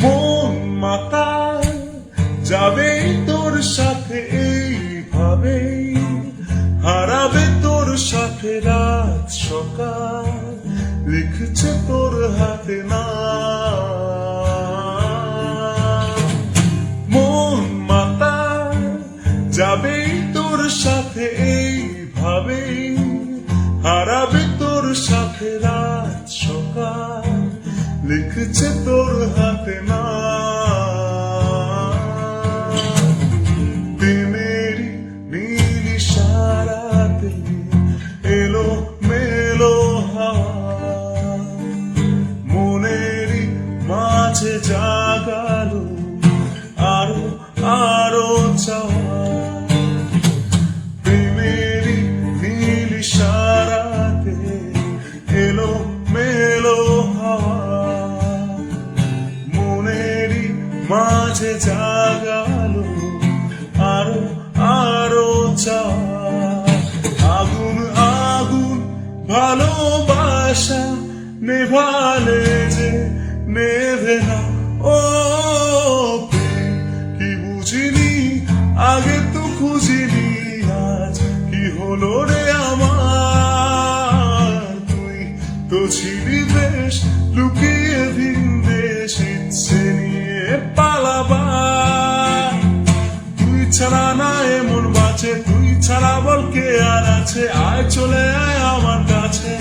মন মাতায় যাবে তোর সাথে এইভাবে, হারাবে তোর সাথে রাত সকাল, লিখছে তোর হাতে না। মন মাতায় যাবে তোর সাথে এইভাবে, হারাবে তোর সাথে রাত সকাল, লিখছে তোর হাতে না। দিনেরই নীল ইশারাতে এলো মেলো হাওয়া, মনেরই মাঝে জাগালো আরো আরো চাওয়া। প্রেমেরই নীল ইশারাতে এলো মেলো হাওয়া, মনেরই মাঝে জাগালো আরো আরো চাওয়া। আগুন আগুন ভালোবাসা নেভালে যে নেভে না, ও প্রেম কি বুঝিনি আগে তো খুঁজিনি, আজ কি হলো রে আমার। তুই তো ছিলি বেশ লুকিয়ে ভিন দেশ, ইচ্ছে নিয়ে পালাবার। তুই ছাড়া না এমন বাঁচে, তুই ছাড়া বল কে আর আছে, আয় চলে আয় আমার কাছে।